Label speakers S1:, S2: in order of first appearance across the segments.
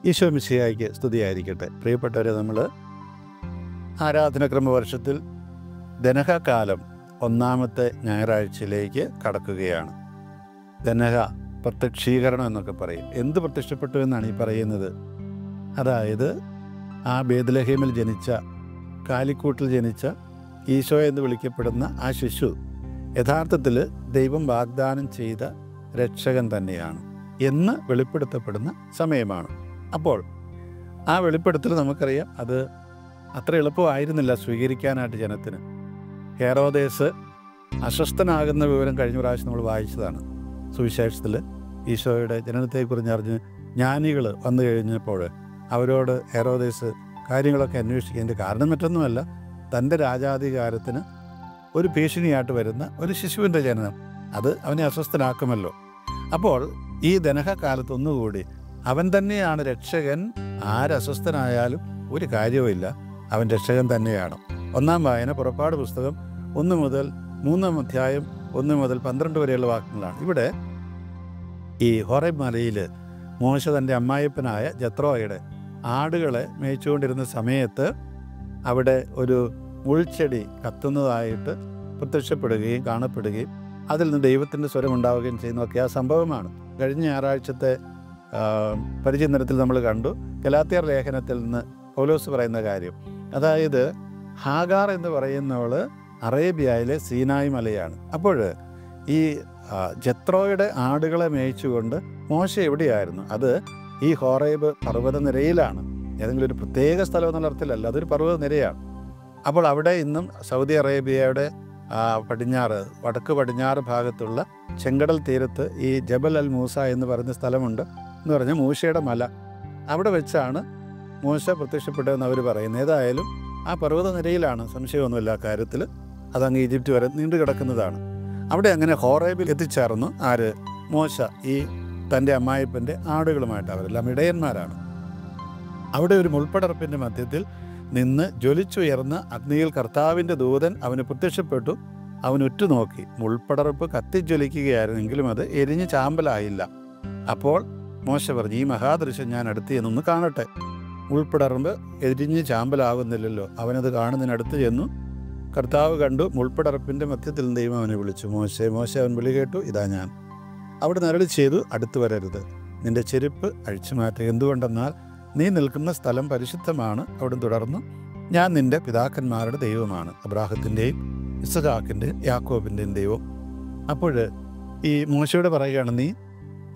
S1: ഈശോ മിശിഹായ്ക്ക് സ്തുതിയായിരിക്കട്ടെ. പ്രിയപ്പെട്ടവരെ, നമ്മൾ ആരാധനക്രമ വർഷത്തിൽ ദനഹകാലം ഒന്നാമത്തെ ഞായറാഴ്ചയിലേക്ക് കടക്കുകയാണ്. ദനഹ പ്രത്യക്ഷീകരണം എന്നൊക്കെ പറയും. എന്ത് പ്രത്യക്ഷപ്പെട്ടു എന്നാണ് ഈ പറയുന്നത്? അതായത് ആ ബേത്ലഹേമിൽ ജനിച്ച, കാലിക്കൂട്ടിൽ ജനിച്ച ഈശോ എന്ന് വിളിക്കപ്പെടുന്ന ആ ശിശു യഥാർത്ഥത്തിൽ ദൈവം വാഗ്ദാനം ചെയ്ത രക്ഷകൻ തന്നെയാണ് എന്ന് വെളിപ്പെടുത്തപ്പെടുന്ന സമയമാണ്. അപ്പോൾ ആ വെളിപ്പെടുത്തൽ നമുക്കറിയാം, അത് അത്ര എളുപ്പമായിരുന്നില്ല സ്വീകരിക്കാനായിട്ട് ജനത്തിന്. ഹെരോദേസ് അസ്വസ്ഥനാകുന്ന വിവരം കഴിഞ്ഞ പ്രാവശ്യം നമ്മൾ വായിച്ചതാണ്. സുവിശേഷത്തിൽ ഈശോയുടെ ജനനത്തെക്കുറിച്ച് അറിഞ്ഞ് ജ്ഞാനികൾ വന്നു കഴിഞ്ഞപ്പോൾ അവരോട് ഹെരോദേസ് കാര്യങ്ങളൊക്കെ അന്വേഷിക്കുന്നതിൻ്റെ കാരണം മറ്റൊന്നുമല്ല, തൻ്റെ രാജാധികാരത്തിന് ഒരു ഭീഷണിയായിട്ട് വരുന്ന ഒരു ശിശുവിൻ്റെ ജനനം, അത് അവനെ അസ്വസ്ഥനാക്കുമല്ലോ. അപ്പോൾ ഈ ദനഹകാലത്ത് ഒന്നുകൂടി അവൻ തന്നെയാണ് രക്ഷകൻ. ആരസ്വസ്ഥനായാലും ഒരു കാര്യവുമില്ല, അവൻ രക്ഷകൻ തന്നെയാണ്. ഒന്നാം വായന പുറപ്പാട് പുസ്തകം 1 മുതൽ 3 അധ്യായം 1 മുതൽ 12 വരെയുള്ള വാക്യങ്ങളാണ്. ഇവിടെ ഈ ഹോറേബ് മലയിൽ മോശ തൻ്റെ അമ്മായിപ്പനായ ജത്രോയുടെ ആടുകളെ മേയിച്ചുകൊണ്ടിരുന്ന സമയത്ത് അവിടെ ഒരു മുൾച്ചെടി കത്തുന്നതായിട്ട് പ്രത്യക്ഷപ്പെടുകയും കാണപ്പെടുകയും അതിൽ നിന്ന് ദൈവത്തിൻ്റെ സ്വരം ഉണ്ടാവുകയും ചെയ്യുന്നതൊക്കെ ആ സംഭവമാണ്. കഴിഞ്ഞ ഞായറാഴ്ചത്തെ പരിചിന്തനത്തിൽ നമ്മൾ കണ്ടു. ഗലാത്യർ ലേഖനത്തിൽ നിന്ന് പൗലോസ് പറയുന്ന കാര്യം, അതായത് ഹാഗാർ എന്ന് പറയുന്നവൾ അറേബ്യയിലെ സീനായ് മലയാണ്. അപ്പോൾ ഈ ജത്രോയുടെ ആടുകളെ മേയിച്ചുകൊണ്ട് മോശ എവിടെയായിരുന്നു? അത് ഈ ഹോറേബ് പർവ്വതനിരയിലാണ്. ഏതെങ്കിലും ഒരു പ്രത്യേക സ്ഥലം എന്നുള്ള അർത്ഥത്തിലല്ല, അതൊരു പർവ്വതനിരയാണ്. അപ്പോൾ അവിടെ ഇന്നും സൗദി അറേബ്യയുടെ വടക്ക് പടിഞ്ഞാറ് ഭാഗത്തുള്ള ചെങ്കടൽ തീരത്ത് ഈ ജബൽ അൽ മൂസ എന്ന് പറയുന്ന സ്ഥലമുണ്ട്. എന്ന് പറഞ്ഞാൽ മൂശയുടെ മല. അവിടെ വെച്ചാണ് മൂശ പ്രത്യക്ഷപ്പെട്ടതെന്ന് അവർ പറയുന്നത്. ഏതായാലും ആ പർവ്വതനിരയിലാണ്, സംശയമൊന്നുമില്ല ആ കാര്യത്തിൽ. അതങ്ങ് ഈജിപ്റ്റ് വരെ നീണ്ടു കിടക്കുന്നതാണ്. അവിടെ അങ്ങനെ ഹോറേബിൽ എത്തിച്ചേർന്നു ആര്? മോശ ഈ തൻ്റെ അമ്മായിപ്പൻ്റെ ആടുകളുമായിട്ട്. അവരെല്ലാം ഇടയന്മാരാണ്. അവിടെ ഒരു മുൾപ്പടർപ്പിൻ്റെ മധ്യത്തിൽ നിന്ന് ജ്വലിച്ചുയർന്ന അഗ്നിയിൽ കർത്താവിൻ്റെ ദൂതൻ അവന് പ്രത്യക്ഷപ്പെട്ടു. അവൻ ഉറ്റുനോക്കി. മുൾപ്പടർപ്പ് കത്തിജ്വലിക്കുകയായിരുന്നെങ്കിലും അത് എരിഞ്ഞ് ചാമ്പലായില്ല. അപ്പോൾ മോശ പറഞ്ഞു, ഈ മഹാദൃശ്യം ഞാൻ അടുത്ത് ചെന്നൊന്ന് കാണട്ടെ. മുൾപ്പടർപ്പ് എരിഞ്ഞ് ചാമ്പലാകുന്നില്ലല്ലോ. അവനത് കാണുന്നതിനടുത്ത് ചെന്നു. കർത്താവ് കണ്ടു. മുൾപ്പടർപ്പിൻ്റെ മധ്യത്തിൽ ദൈവം അവനെ വിളിച്ചു, മോശെ മോശെ. അവൻ വിളി കേട്ടു, ഇതാ ഞാൻ. അവിടെ നരളി ചെയ്തു, അടുത്തു വരരുത്, നിന്റെ ചെരുപ്പ് അഴിച്ചു മാറ്റുക. എന്തുകൊണ്ടെന്നാൽ നീ നിൽക്കുന്ന സ്ഥലം പരിശുദ്ധമാണ്. അവിടെ തുടർന്ന്, ഞാൻ നിന്റെ പിതാക്കന്മാരുടെ ദൈവമാണ്, അബ്രാഹത്തിൻ്റെയും ഇസ്ഹാക്കിൻ്റെയും യാക്കോബിൻ്റെയും ദൈവം. അപ്പോൾ ഈ മോശയോട് പറയുകയാണ്, നീ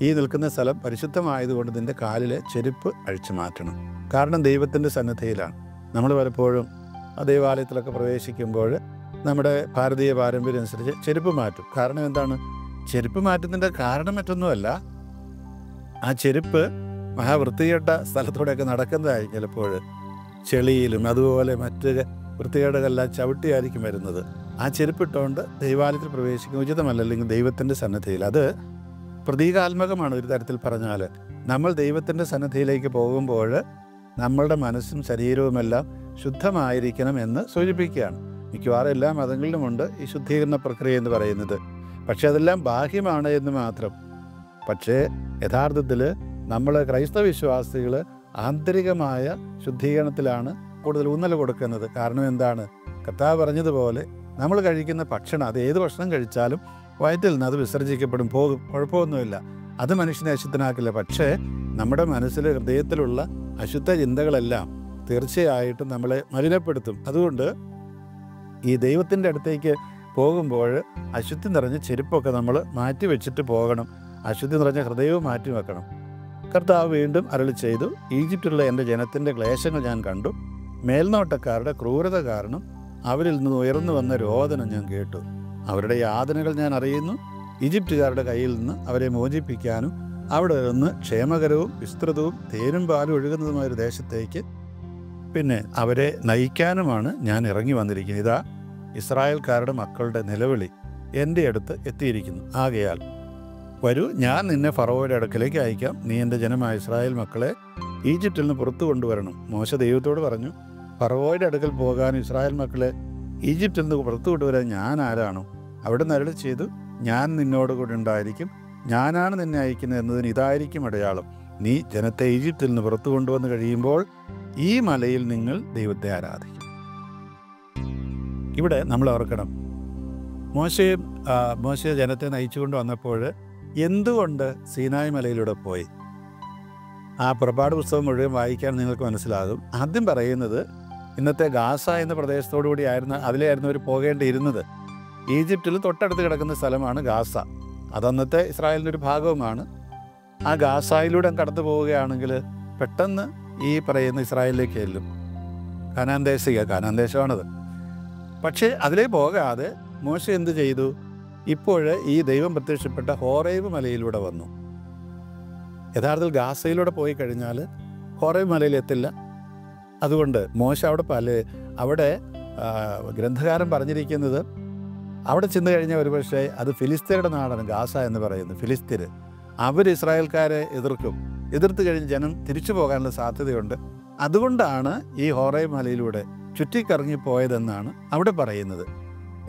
S1: ഈ നിൽക്കുന്ന സ്ഥലം പരിശുദ്ധമായതുകൊണ്ട് നിന്റെ കാലിലെ ചെരുപ്പ് അഴിച്ചു മാറ്റണം. കാരണം ദൈവത്തിൻ്റെ സന്നിധിയിലാണ്. നമ്മൾ പലപ്പോഴും ദൈവാലയത്തിലൊക്കെ പ്രവേശിക്കുമ്പോൾ നമ്മുടെ ഭാരതീയ പാരമ്പര്യം അനുസരിച്ച് ചെരുപ്പ് മാറ്റും. കാരണം എന്താണ്? ചെരുപ്പ് മാറ്റുന്നതിൻ്റെ കാരണം മറ്റൊന്നുമല്ല, ആ ചെരുപ്പ് മഹാവൃത്തികെട്ട സ്ഥലത്തൂടെയൊക്കെ നടക്കുന്നതായി ചിലപ്പോൾ ചെളിയിലും അതുപോലെ മറ്റ് വൃത്തികേടുകളെല്ലാം ചവിട്ടിയായിരിക്കും വരുന്നത്. ആ ചെരുപ്പിട്ടുകൊണ്ട് ദൈവാലയത്തിൽ പ്രവേശിക്കുന്നത് ഉചിതമല്ല, അല്ലെങ്കിൽ ദൈവത്തിൻ്റെ സന്നിധിയിൽ. അത് പ്രതീകാത്മകമാണ് ഒരു തരത്തിൽ പറഞ്ഞാൽ. നമ്മൾ ദൈവത്തിൻ്റെ സന്നിധിയിലേക്ക് പോകുമ്പോൾ നമ്മളുടെ മനസ്സും ശരീരവുമെല്ലാം ശുദ്ധമായിരിക്കണം എന്ന് സൂചിപ്പിക്കുകയാണ്. മിക്കവാറും എല്ലാ മതങ്ങളിലുമുണ്ട് ഈ ശുദ്ധീകരണ പ്രക്രിയ എന്ന് പറയുന്നത്. പക്ഷെ അതെല്ലാം ബാഹ്യമാണ് എന്ന് മാത്രം. പക്ഷേ യഥാർത്ഥത്തിൽ നമ്മൾ ക്രൈസ്തവ വിശ്വാസികൾ ആന്തരികമായ ശുദ്ധീകരണത്തിലാണ് കൂടുതൽ ഊന്നൽ കൊടുക്കുന്നത്. കാരണം എന്താണ്? കർത്താവ് പറഞ്ഞതുപോലെ നമ്മൾ കഴിക്കുന്ന ഭക്ഷണം, അത് ഏത് ഭക്ഷണം കഴിച്ചാലും വയറ്റിൽ നിന്ന് അത് വിസർജിക്കപ്പെടും, പോകും, കുഴപ്പമൊന്നുമില്ല. അത് മനുഷ്യനെ അശുദ്ധനാക്കില്ല. പക്ഷേ നമ്മുടെ മനസ്സിൽ, ഹൃദയത്തിലുള്ള അശുദ്ധ ചിന്തകളെല്ലാം തീർച്ചയായിട്ടും നമ്മളെ മലിനപ്പെടുത്തും. അതുകൊണ്ട് ഈ ദൈവത്തിൻ്റെ അടുത്തേക്ക് പോകുമ്പോൾ അശുദ്ധി നിറഞ്ഞ ചെരുപ്പൊക്കെ നമ്മൾ മാറ്റി വെച്ചിട്ട് പോകണം. അശുദ്ധി നിറഞ്ഞ ഹൃദയവും മാറ്റി വെക്കണം. കർത്താവ് വീണ്ടും അരുളി ചെയ്തു, ഈജിപ്തിലുള്ള എൻ്റെ ജനത്തിൻ്റെ ക്ലേശങ്ങൾ ഞാൻ കണ്ടു. മേൽനോട്ടക്കാരുടെ ക്രൂരത കാരണം അവരിൽ നിന്ന് ഉയർന്നു വന്ന രോദനം ഞാൻ കേട്ടു. അവരുടെ യാതനകൾ ഞാൻ അറിയുന്നു. ഈജിപ്തുകാരുടെ കയ്യിൽ നിന്ന് അവരെ മോചിപ്പിക്കാനും അവിടെ നിന്ന് ക്ഷേമകരവും വിസ്തൃതവും തേനും പാലും ഒഴുകുന്നതുമായൊരു ദേശത്തേക്ക് പിന്നെ അവരെ നയിക്കാനുമാണ് ഞാൻ ഇറങ്ങി വന്നിരിക്കുന്നത്. ഇതാ ഇസ്രായേൽക്കാരുടെ മക്കളുടെ നിലവിളി എൻ്റെ അടുത്ത് എത്തിയിരിക്കുന്നു. ആകയാൽ വരൂ, ഞാൻ നിന്നെ ഫറവോയുടെ അടുക്കലേക്ക് അയക്കാം. നീ എൻ്റെ ജനമായ ഇസ്രായേൽ മക്കളെ ഈജിപ്തിൽ നിന്ന് പുറത്തു കൊണ്ടുവരണം. മോശ ദൈവത്തോട് പറഞ്ഞു, ഫറവോയുടെ അടുക്കൽ പോകാനും ഇസ്രായേൽ മക്കളെ ഈജിപ്തിൽ നിന്ന് പുറത്തു കൊണ്ടുവരാൻ ഞാൻ ആരാണോ? അവിടെ നരളി ചെയ്തു, ഞാൻ നിന്നോട് കൂടെ ഉണ്ടായിരിക്കും, ഞാനാണ് നിന്നെ അയക്കുന്നത് എന്നതിന് ഇതായിരിക്കും അടയാളം. നീ ജനത്തെ ഈജിപ്തിൽ നിന്ന് പുറത്തു കൊണ്ടുവന്ന് കഴിയുമ്പോൾ ഈ മലയിൽ നിങ്ങൾ ദൈവത്തെ ആരാധിക്കും. ഇവിടെ നമ്മൾ ഓർക്കണം, മോശ ജനത്തെ നയിച്ചുകൊണ്ട് വന്നപ്പോൾ എന്തുകൊണ്ട് സീനായ് മലയിലൂടെ പോയി? ആ പുറപ്പാട് പുസ്തകം മുഴുവൻ വായിക്കാൻ നിങ്ങൾക്ക് മനസ്സിലാകും. ആദ്യം പറയുന്നത് ഇന്നത്തെ ഗാസ എന്ന പ്രദേശത്തോടു കൂടി അതിലായിരുന്നു അവർ പോകേണ്ടിയിരുന്നത്. ഈജിപ്തിൽ തൊട്ടടുത്ത് കിടക്കുന്ന സ്ഥലമാണ് ഗാസ. അതന്നത്തെ ഇസ്രായേലിൻ്റെ ഒരു ഭാഗവുമാണ്. ആ ഗാസയിലൂടെ കടന്നു പോവുകയാണെങ്കിൽ പെട്ടെന്ന് ഈ പറയുന്ന ഇസ്രായേലിലേക്ക് ചെല്ലും. കാനാൻ ദേശമാണത്. പക്ഷേ അതിലേ പോകാതെ മോശ എന്ത് ചെയ്തു? ഇപ്പോൾ ഈ ദൈവം പ്രത്യക്ഷപ്പെട്ട ഹോറേബ് മലയിലൂടെ വന്നു. യഥാർത്ഥത്തിൽ ഗാസയിലൂടെ പോയി കഴിഞ്ഞാൽ ഹോറേബ് മലയിലെത്തില്ല. അതുകൊണ്ട് മോശ അവിടെ ഗ്രന്ഥകാരൻ പറഞ്ഞിരിക്കുന്നത്, അവിടെ ചെന്ന് കഴിഞ്ഞാൽ ഒരുപക്ഷെ അത് ഫിലിസ്തീനയുടെ നാടാണ് ഗാസ എന്ന് പറയുന്നത്. ഫിലിസ്തീർ അവർ ഇസ്രായേൽക്കാരെ എതിർത്ത് കഴിഞ്ഞ് ജനം തിരിച്ചു പോകാനുള്ള സാധ്യതയുണ്ട്. അതുകൊണ്ടാണ് ഈ ഹോറേബ് മലയിലൂടെ ചുറ്റിക്കറങ്ങിപ്പോയതെന്നാണ് അവിടെ പറയുന്നത്.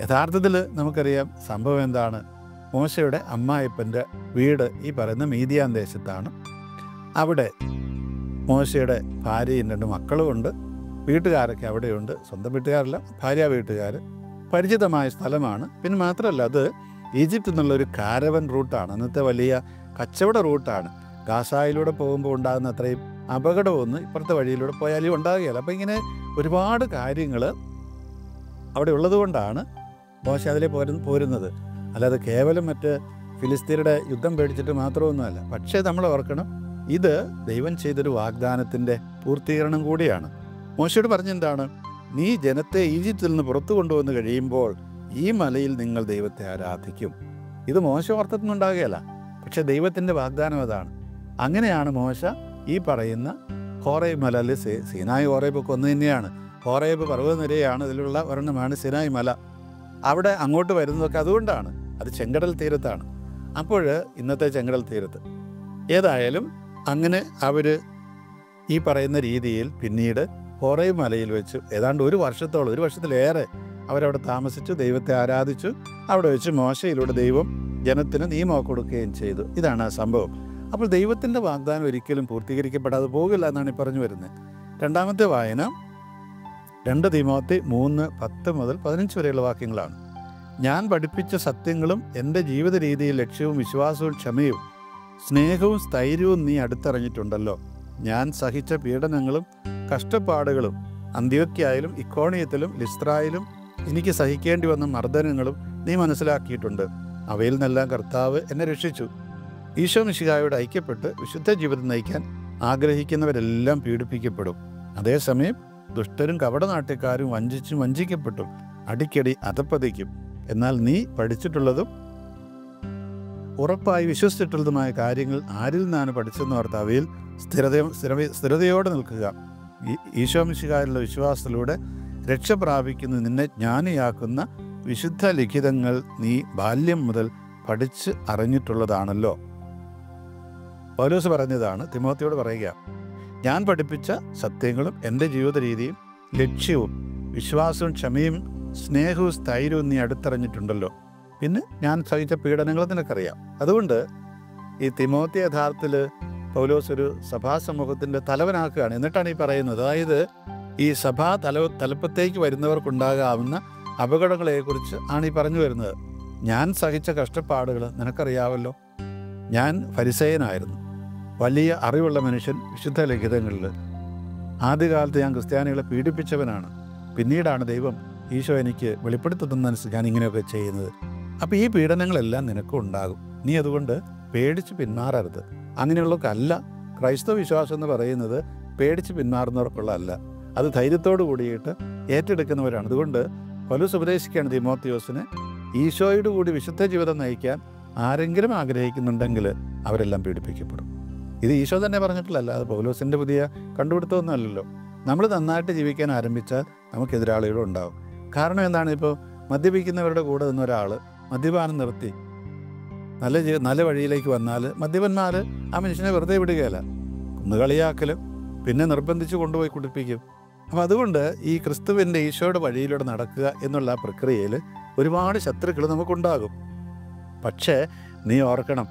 S1: യഥാർത്ഥത്തിൽ നമുക്കറിയാം സംഭവം എന്താണ്. മോശയുടെ അമ്മായിപ്പൻ്റെ വീട് ഈ പറയുന്ന മീദിയാൻ ദേശത്താണ്. അവിടെ മോശയുടെ ഭാര്യയും 2 മക്കളുമുണ്ട്. വീട്ടുകാരൊക്കെ അവിടെയുണ്ട്. സ്വന്തം വീട്ടുകാരല്ല, ഭാര്യ വീട്ടുകാർ. പരിചിതമായ സ്ഥലമാണ്. പിന്നെ മാത്രമല്ല, അത് ഈജിപ്തിൽ നിന്നുള്ളൊരു കാരവൻ റൂട്ടാണ്. അന്നത്തെ വലിയ കച്ചവട റൂട്ടാണ്. ഗാസായിലൂടെ പോകുമ്പോൾ ഉണ്ടാകുന്ന അത്രയും അപകടമൊന്നും ഇപ്പുറത്തെ വഴിയിലൂടെ പോയാലും ഉണ്ടാകുകയില്ല. അപ്പോൾ ഇങ്ങനെ ഒരുപാട് കാര്യങ്ങൾ അവിടെ ഉള്ളതുകൊണ്ടാണ് മോശ അതിലെ പോരുന്നത്. അല്ലാതെ കേവലം മറ്റ് ഫിലിസ്തീനയുടെ യുദ്ധം പേടിച്ചിട്ട് മാത്രമൊന്നുമല്ല. പക്ഷേ നമ്മൾ ഓർക്കണം, ഇത് ദൈവം ചെയ്തൊരു വാഗ്ദാനത്തിൻ്റെ പൂർത്തീകരണം കൂടിയാണ്. മോശയോട് പറഞ്ഞെന്താണ്? നീ ജനത്തെ ഈജിപ്തിൽ നിന്ന് പുറത്തു കൊണ്ടുവന്ന് കഴിയുമ്പോൾ ഈ മലയിൽ നിങ്ങൾ ദൈവത്തെ ആരാധിക്കും. ഇത് മോശ ഓർത്തിട്ടുണ്ടാകുകയല്ല, പക്ഷെ ദൈവത്തിൻ്റെ വാഗ്ദാനം അതാണ്. അങ്ങനെയാണ് മോശ ഈ പറയുന്ന ഹോറേബ് മല, അല്ലെ സീനായ് ഹോറേബ് ഒക്കെ ഒന്ന് തന്നെയാണ്. ഹോറേബ് പർവ്വതനിരയാണ്, ഇതിലുള്ള ഒരെണ്ണമാണ് സീനായ് മല. അവിടെ അങ്ങോട്ട് വരുന്നതൊക്കെ അതുകൊണ്ടാണ്. അത് ചെങ്കടൽ തീരത്താണ്. അപ്പോൾ ഇന്നത്തെ ചെങ്കടൽ തീരത്ത് ഏതായാലും അങ്ങനെ അവർ ഈ പറയുന്ന രീതിയിൽ പിന്നീട് ഹോറേബ് മലയിൽ വെച്ച് ഏതാണ്ട് 1 വർഷത്തിലേറെ അവരവിടെ താമസിച്ചു, ദൈവത്തെ ആരാധിച്ചു. അവിടെ വെച്ച് മോശയിലൂടെ ദൈവം ജനത്തിന് നിയമമൊക്കെ കൊടുക്കുകയും ചെയ്തു. ഇതാണ് ആ സംഭവം. അപ്പോൾ ദൈവത്തിൻ്റെ വാഗ്ദാനം ഒരിക്കലും പൂർത്തീകരിക്കപ്പെടാതെ പോകില്ല എന്നാണ് ഈ പറഞ്ഞു വരുന്നത്. രണ്ടാമത്തെ വായന 2 തിമോത്തി 3:10 മുതൽ 15 വരെയുള്ള വാക്യങ്ങളാണ്. ഞാൻ പഠിപ്പിച്ച സത്യങ്ങളും എൻ്റെ ജീവിത രീതിയിൽ ലക്ഷ്യവും വിശ്വാസവും ക്ഷമയും സ്നേഹവും സ്ഥൈര്യവും നീ അടുത്തറിഞ്ഞിട്ടുണ്ടല്ലോ. ഞാൻ സഹിച്ച പീഡനങ്ങളും കഷ്ടപ്പാടുകളും അന്ത്യോക്യയിലും ഇക്കോണിയത്തിലും ലിസ്ത്രായിലും എനിക്ക് സഹിക്കേണ്ടി വന്ന മർദ്ദനങ്ങളും നീ മനസ്സിലാക്കിയിട്ടുണ്ട്. അവയിൽ നിന്നെല്ലാം കർത്താവ് എന്നെ രക്ഷിച്ചു. ഈശോ മിശിഹായോട് ഐക്യപ്പെട്ട് വിശുദ്ധ ജീവിതം നയിക്കാൻ ആഗ്രഹിക്കുന്നവരെല്ലാം പീഡിപ്പിക്കപ്പെടും. അതേസമയം ദുഷ്ടരും കപടനാട്യക്കാരും വഞ്ചിക്കപ്പെട്ടും അടിക്കടി അധപ്പതിക്കും. എന്നാൽ നീ പഠിച്ചിട്ടുള്ളതും ഉറപ്പായി വിശ്വസിച്ചിട്ടുള്ളതുമായ കാര്യങ്ങൾ ആരിൽ നിന്നാണ് പഠിച്ചെന്ന് ഓർത്ത് അവയിൽ സ്ഥിരതയോടെ നിൽക്കുക. ഈശോ മിശിഹായിലുള്ള വിശ്വാസത്തിലൂടെ രക്ഷ പ്രാപിക്കുന്ന നിന്നെ ജ്ഞാനിയാക്കുന്ന വിശുദ്ധ ലിഖിതങ്ങൾ നീ ബാല്യം മുതൽ പഠിച്ച് അറിഞ്ഞിട്ടുള്ളതാണല്ലോ. പൗലോസ് പറഞ്ഞതാണ് തിമോത്തിയോട് പറയുക. ഞാൻ പഠിപ്പിച്ച സത്യങ്ങളും എൻ്റെ ജീവിത രീതിയും ലക്ഷ്യവും വിശ്വാസവും ക്ഷമയും സ്നേഹവും സ്ഥൈര്യവും നീ അടുത്തറിഞ്ഞിട്ടുണ്ടല്ലോ. പിന്നെ ഞാൻ സഹിച്ച പീഡനങ്ങൾ നിനക്കറിയാം. അതുകൊണ്ട് ഈ തിമോത്തി യഥാർത്ഥത്തിൽ പൗലോസ് ഒരു സഭാസമൂഹത്തിൻ്റെ തലവനാക്കുകയാണ്. എന്നിട്ടാണ് ഈ പറയുന്നത്, അതായത് ഈ സഭാ തലപ്പത്തേക്ക് വരുന്നവർക്കുണ്ടാകാവുന്ന അപകടങ്ങളെക്കുറിച്ച് ആണ് ഈ പറഞ്ഞു വരുന്നത്. ഞാൻ സഹിച്ച കഷ്ടപ്പാടുകൾ നിനക്കറിയാമല്ലോ. ഞാൻ ഫരിസേയനായിരുന്നു, വലിയ അറിവുള്ള മനുഷ്യൻ. വിശുദ്ധ ലിഖിതങ്ങളിൽ ആദ്യകാലത്ത് ഞാൻ ക്രിസ്ത്യാനികളെ പീഡിപ്പിച്ചവനാണ്. പിന്നീടാണ് ദൈവം ഈശോ എനിക്ക് വെളിപ്പെടുത്തുന്നതനുസരിച്ച് ഞാൻ ഇങ്ങനെയൊക്കെ ചെയ്യുന്നത്. അപ്പോൾ ഈ പീഡനങ്ങളെല്ലാം നിനക്കും ഉണ്ടാകും. നീ അതുകൊണ്ട് പേടിച്ച് പിന്മാറരുത്. അങ്ങനെയുള്ളവർക്കല്ല ക്രൈസ്തവ വിശ്വാസം എന്ന് പറയുന്നത്. പേടിച്ച് പിന്മാറുന്നവർക്കുള്ളതല്ല, അത് ധൈര്യത്തോടു കൂടിയിട്ട് ഏറ്റെടുക്കുന്നവരാണ്. അതുകൊണ്ട് പൗലോസ് ഉപദേശിക്കുകയാണ് തിമോത്തിയോസിനെ, ഈശോയോട് കൂടി വിശുദ്ധ ജീവിതം നയിക്കാൻ ആരെങ്കിലും ആഗ്രഹിക്കുന്നുണ്ടെങ്കിൽ അവരെല്ലാം പീഡിപ്പിക്കപ്പെടും. ഇത് ഈശോ തന്നെ പറഞ്ഞിട്ടില്ലല്ല, അത് പൗലോസിൻ്റെ പുതിയ കണ്ടുപിടുത്തമൊന്നുമല്ലല്ലോ. നമ്മൾ നന്നായിട്ട് ജീവിക്കാൻ ആരംഭിച്ചാൽ നമുക്ക് എതിരാളികളും ഉണ്ടാവും. കാരണം എന്താണ്? ഇപ്പോൾ മദ്യപിക്കുന്നവരുടെ കൂടെ നിന്ന ഒരാൾ മദ്യപാനം നിർത്തി നല്ല വഴിയിലേക്ക് വന്നാൽ മദ്യപന്മാർ ആ മനുഷ്യനെ വെറുതെ വിടുകയല്ല, കുന്നുകളിയാക്കലും പിന്നെ നിർബന്ധിച്ച് കൊണ്ടുപോയി കുടിപ്പിക്കും. അപ്പം അതുകൊണ്ട് ഈ ക്രിസ്തുവിൻ്റെ ഈശോയുടെ വഴിയിലൂടെ നടക്കുക എന്നുള്ള ആ പ്രക്രിയയിൽ ഒരുപാട് ശത്രുക്കൾ നമുക്കുണ്ടാകും. പക്ഷേ നീ ഓർക്കണം,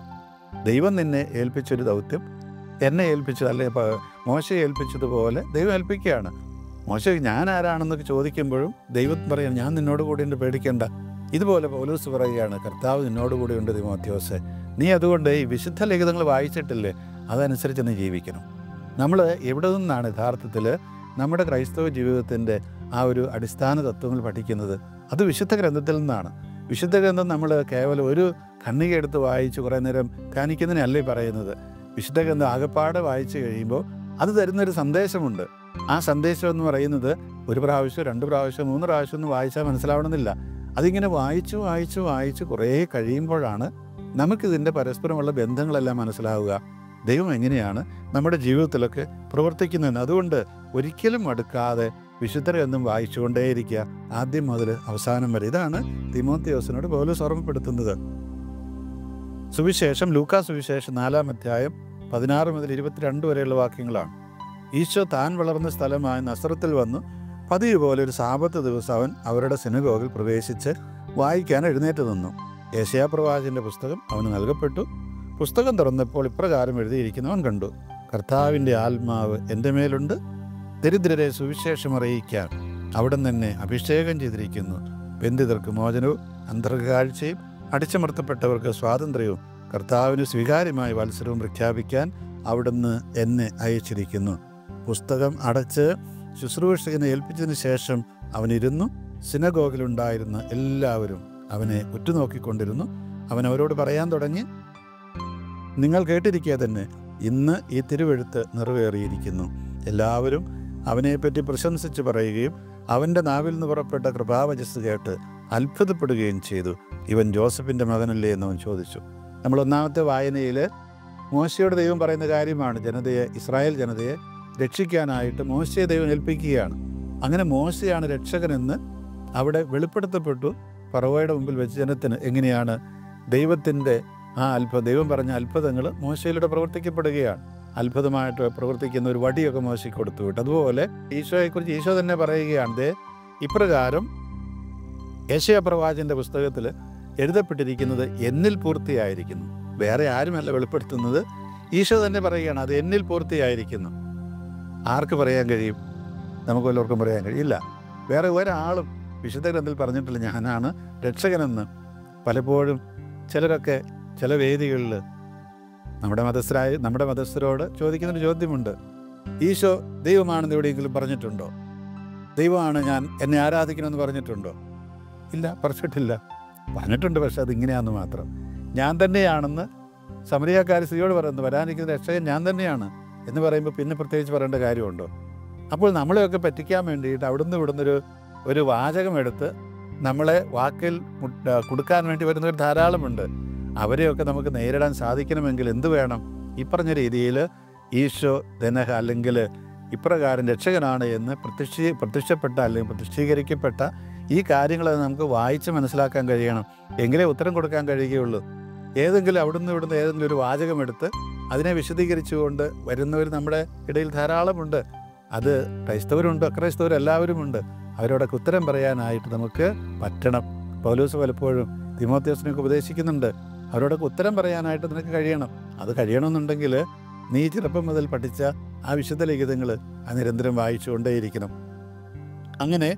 S1: ദൈവം നിന്നെ ഏൽപ്പിച്ചൊരു ദൗത്യം എന്നെ ഏൽപ്പിച്ചത് അല്ലെ മോശയെ ഏൽപ്പിച്ചതുപോലെ ദൈവം ഏൽപ്പിക്കുകയാണ്. മോശ ഞാൻ ആരാണെന്നൊക്കെ ചോദിക്കുമ്പോഴും ദൈവം പറയാം, ഞാൻ നിന്നോട് കൂടി ഉണ്ട്, പേടിക്കേണ്ട. ഇതുപോലെ പൗലോസ് പറയുകയാണ്, കർത്താവ് നിന്നോട് കൂടി ഉണ്ട് തിമോഥെയോസേ, നീ അതുകൊണ്ട് ഈ വിശുദ്ധ ലിഖിതങ്ങൾ വായിച്ചിട്ടില്ലേ, അതനുസരിച്ച് നീ ജീവിക്കണം. നമ്മൾ എവിടെ നിന്നാണ് യഥാർത്ഥത്തിൽ നമ്മുടെ ക്രൈസ്തവ ജീവിതത്തിൻ്റെ ആ ഒരു അടിസ്ഥാന തത്വങ്ങൾ പഠിക്കുന്നത്? അത് വിശുദ്ധ ഗ്രന്ഥത്തിൽ നിന്നാണ്. വിശുദ്ധ ഗ്രന്ഥം നമ്മൾ കേവലം ഒരു ഖണ്ഡിക എടുത്ത് വായിച്ച് കുറേ നേരം ധ്യാനിക്കുന്നതിനല്ലേ പറയുന്നത്. വിശുദ്ധ ഗ്രന്ഥം ആകപ്പാടെ വായിച്ചു കഴിയുമ്പോൾ അത് തരുന്നൊരു സന്ദേശമുണ്ട്. ആ സന്ദേശം എന്ന് പറയുന്നത് ഒരു പ്രാവശ്യം, 2 പ്രാവശ്യം, 3 പ്രാവശ്യം ഒന്നും വായിച്ചാൽ മനസ്സിലാവണമെന്നില്ല. അതിങ്ങനെ വായിച്ചു വായിച്ചു വായിച്ച് കുറേ കഴിയുമ്പോഴാണ് നമുക്കിതിൻ്റെ പരസ്പരമുള്ള ബന്ധങ്ങളെല്ലാം മനസ്സിലാവുക. ദൈവം എങ്ങനെയാണ് നമ്മുടെ ജീവിതത്തിലൊക്കെ പ്രവർത്തിക്കുന്നതെന്ന്. അതുകൊണ്ട് ഒരിക്കലും മടുക്കാതെ വിശുദ്ധ ഗ്രന്ഥം വായിച്ചുകൊണ്ടേയിരിക്കുക, ആദ്യം മുതൽ അവസാനം വരെ. ഇതാണ് തിമോഥെയോസിനോട് പൗലോസ് ഓർമ്മപ്പെടുത്തുന്നത്. സുവിശേഷം, ലൂക്കാ സുവിശേഷം 4-ാം അധ്യായം 16 മുതൽ 22 വരെയുള്ള വാക്യങ്ങളാണ്. ഈശോ താൻ വളർന്ന സ്ഥലമായ നസറത്തിൽ വന്നു പതിവ് പോലെ ഒരു സാബത്ത് ദിവസം അവൻ അവരുടെ സിനഗോഗിൽ പ്രവേശിച്ച് വായിക്കാൻ എഴുന്നേറ്റ് നിന്നു. യെശയ്യാ പ്രവാചകന്റെ പുസ്തകം അവന് നൽകപ്പെട്ടു. പുസ്തകം തുറന്നപ്പോൾ ഇപ്രകാരം എഴുതിയിരിക്കുന്നവൻ കണ്ടു, കർത്താവിൻ്റെ ആത്മാവ് എൻ്റെ മേലുണ്ട്, ദരിദ്രരെ സുവിശേഷം അറിയിക്കാൻ അവിടം തന്നെ അഭിഷേകം ചെയ്തിരിക്കുന്നു. ബന്ധിതർക്ക് മോചനവും അന്തർകാഴ്ചയും അടിച്ചമർത്തപ്പെട്ടവർക്ക് സ്വാതന്ത്ര്യവും കർത്താവിന് സ്വീകാര്യമായ വത്സരവും പ്രഖ്യാപിക്കാൻ അവിടുന്ന് എന്നെ അയച്ചിരിക്കുന്നു. പുസ്തകം അടച്ച് ശുശ്രൂഷകനെ ഏൽപ്പിച്ചതിന് ശേഷം അവനിരുന്നു. സിനഗോഗിലുണ്ടായിരുന്ന എല്ലാവരും അവനെ ഉറ്റുനോക്കിക്കൊണ്ടിരുന്നു. അവൻ അവരോട് പറയാൻ തുടങ്ങി, നിങ്ങൾ കേട്ടിരിക്കുക തന്നെ, ഇന്ന് ഈ തിരുവെഴുത്ത് നിറവേറിയിരിക്കുന്നു. എല്ലാവരും അവനെപ്പറ്റി പ്രശംസിച്ച് പറയുകയും അവൻ്റെ നാവിൽ നിന്ന് പുറപ്പെട്ട കൃപാവചസ് കേട്ട് അത്ഭുതപ്പെടുകയും ചെയ്തു. ഇവൻ ജോസഫിൻ്റെ മകനല്ലേ എന്നവൻ ചോദിച്ചു. നമ്മൾ ഒന്നാമത്തെ വായനയിൽ മോശയോട് ദൈവം പറയുന്ന കാര്യമാണ്. ഇസ്രായേൽ ജനതയെ രക്ഷിക്കാനായിട്ട് മോശയെ ദൈവം ഏൽപ്പിക്കുകയാണ്. അങ്ങനെ മോശയാണ് രക്ഷകനെന്ന് അവിടെ വെളിപ്പെടുത്തപ്പെട്ടു. ഫറവോയുടെ മുമ്പിൽ വെച്ച് ജനത്തിന് എങ്ങനെയാണ് ദൈവത്തിൻ്റെ ദൈവം പറഞ്ഞ അത്ഭുതങ്ങൾ മോശയിലൂടെ പ്രവർത്തിക്കപ്പെടുകയാണ്. അത്ഭുതമായിട്ട് പ്രവർത്തിക്കുന്ന ഒരു വടിയൊക്കെ മോശയ്ക്ക് കൊടുത്തു വിട്ടു. അതുപോലെ ഈശോയെക്കുറിച്ച് ഈശോ തന്നെ പറയുകയാണ്, ഇപ്രകാരം യെശയ്യാ പ്രവാചകന്റെ പുസ്തകത്തിൽ എഴുതപ്പെട്ടിരിക്കുന്നത് എന്നിൽ പൂർത്തിയായിരിക്കുന്നു. വേറെ ആരുമല്ല വെളിപ്പെടുത്തുന്നത്, ഈശോ തന്നെ പറയുകയാണ്, അത് എന്നിൽ പൂർത്തിയായിരിക്കുന്നു. ആർക്ക് പറയാൻ കഴിയും? നമുക്ക് വല്ലവർക്കും പറയാൻ കഴിയില്ല. വേറെ ഒരാളും വിശുദ്ധ ഗ്രന്ഥത്തിൽ പറഞ്ഞിട്ടില്ല ഞാനാണ് രക്ഷകനെന്ന്. പലപ്പോഴും ചിലരൊക്കെ ചില വേദികളിൽ നമ്മുടെ മതസ്ഥരോട് ചോദിക്കുന്നൊരു ചോദ്യമുണ്ട്, ഈശോ ദൈവമാണെന്ന് എവിടെയെങ്കിലും പറഞ്ഞിട്ടുണ്ടോ? ദൈവമാണ് എന്നെ ആരാധിക്കണമെന്ന് പറഞ്ഞിട്ടുണ്ടോ? ഇല്ല, പറഞ്ഞിട്ടില്ല. പറഞ്ഞിട്ടുണ്ട്, പക്ഷെ അതിങ്ങനെയാണെന്ന് മാത്രം. ഞാൻ തന്നെയാണെന്ന് സമരിയാക്കാരി സ്ത്രീയോട് പറയുന്നത്, വരാനിരിക്കുന്ന രക്ഷകൻ ഞാൻ തന്നെയാണ് എന്ന് പറയുമ്പോൾ പിന്നെ പ്രത്യേകിച്ച് പറയേണ്ട കാര്യമുണ്ടോ? അപ്പോൾ നമ്മളെയൊക്കെ പറ്റിക്കാൻ വേണ്ടിയിട്ട് അവിടുന്ന് ഇവിടുന്നൊരു വാചകമെടുത്ത് നമ്മളെ വാക്കിൽ കൊടുക്കാൻ വേണ്ടി വരുന്നവർ ധാരാളമുണ്ട്. അവരെയൊക്കെ നമുക്ക് നേരിടാൻ സാധിക്കണമെങ്കിൽ എന്ത് വേണം? ഈ പറഞ്ഞ രീതിയിൽ ഈശോ ദനഹ അല്ലെങ്കിൽ ഇപ്രകാരം രക്ഷകനാണ് എന്ന് പ്രത്യക്ഷപ്പെട്ട അല്ലെങ്കിൽ പ്രത്യക്ഷീകരിക്കപ്പെട്ട ഈ കാര്യങ്ങൾ നമുക്ക് വായിച്ച് മനസ്സിലാക്കാൻ കഴിയണം. എങ്കിലേ ഉത്തരം കൊടുക്കാൻ കഴിയുകയുള്ളൂ. അവിടുന്ന് ഇവിടുന്ന് ഏതെങ്കിലും ഒരു വാചകമെടുത്ത് അതിനെ വിശദീകരിച്ചുകൊണ്ട് വരുന്നവർ നമ്മുടെ ഇടയിൽ ധാരാളമുണ്ട്. അത് ക്രൈസ്തവരുണ്ട്, അക്രൈസ്തവരും എല്ലാവരുമുണ്ട്. അവരോടൊക്കെ ഉത്തരം പറയാനായിട്ട് നമുക്ക് പറ്റണം. പൗലോസ് പലപ്പോഴും തിമോഥെയോസിനൊക്കെ ഉപദേശിക്കുന്നുണ്ട്, അവരോടൊക്കെ ഉത്തരം പറയാനായിട്ട് നിനക്ക് കഴിയണം. അത് കഴിയണമെന്നുണ്ടെങ്കിൽ നീ ചെറുപ്പം മുതൽ പഠിച്ച ആ വിശുദ്ധ ലിഖിതങ്ങൾ നിരന്തരം വായിച്ചുകൊണ്ടേയിരിക്കണം. അങ്ങനെ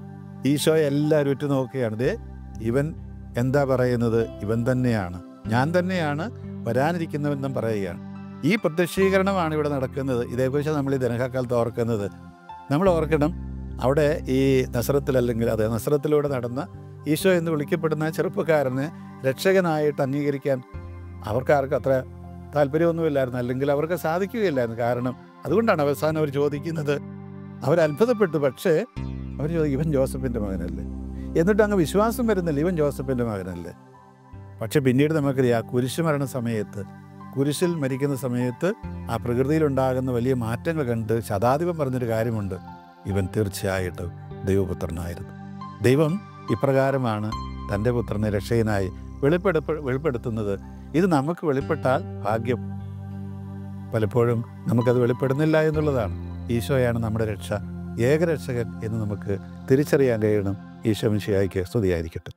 S1: ഈശോയെ എല്ലാവരും ഉറ്റുനോക്കുകയാണ്. ഇവൻ എന്താ പറയുന്നത്? ഇവൻ തന്നെയാണ്, ഞാൻ തന്നെയാണ് വരാനിരിക്കുന്നവെന്നും പറയുകയാണ്. ഈ പ്രത്യക്ഷീകരണമാണ് ഇവിടെ നടക്കുന്നത്. ഇതേക്കുറിച്ച് നമ്മൾ ഈ ദനഹക്കാലത്ത് ഓർക്കുന്നത്. നമ്മൾ ഓർക്കണം, അവിടെ ഈ നസറത്തിൽ അല്ലെങ്കിൽ നസറത്തിലൂടെ നടന്ന ഈശോ എന്ന് വിളിക്കപ്പെടുന്ന ചെറുപ്പക്കാരനെ രക്ഷകനായിട്ട് അംഗീകരിക്കാൻ അവർക്കാർക്കും അത്ര താല്പര്യമൊന്നുമില്ലായിരുന്നു, അല്ലെങ്കിൽ അവർക്ക് സാധിക്കുകയില്ലായിരുന്നു. കാരണം അതുകൊണ്ടാണ് അവസാനം അവർ ചോദിക്കുന്നത്, അവരത്ഭുതപ്പെട്ടു. പക്ഷേ അവർ ചോദിക്കും, ഇവൻ ജോസഫിൻ്റെ മകനല്ലേ? എന്നിട്ട് അങ്ങ് വിശ്വാസം വരുന്നില്ല, ഇവൻ ജോസഫിൻ്റെ മകനല്ലേ? പക്ഷെ പിന്നീട് നമുക്കറിയാം, കുരിശ് മരണ സമയത്ത്, കുരിശിൽ മരിക്കുന്ന സമയത്ത് ആ പ്രകൃതിയിലുണ്ടാകുന്ന വലിയ മാറ്റങ്ങൾ കണ്ട് ശതാധിപൻ പറഞ്ഞൊരു കാര്യമുണ്ട്, ഇവൻ തീർച്ചയായിട്ടും ദൈവപുത്രനായിരുന്നു. ദൈവം ഇപ്രകാരമാണ് തൻ്റെ പുത്രനെ രക്ഷകനായി വെളിപ്പെടുത്തുന്നത്. ഇത് നമുക്ക് വെളിപ്പെട്ടാൽ ഭാഗ്യം. പലപ്പോഴും നമുക്കത് വെളിപ്പെടുന്നില്ല എന്നുള്ളതാണ്. ഈശോയാണ് നമ്മുടെ രക്ഷ, ഏകരക്ഷകൻ എന്ന് നമുക്ക് തിരിച്ചറിയാൻ കഴിയണം. ഈശോ മിശിഹായ്ക്ക് സ്തുതിയായിരിക്കട്ടെ.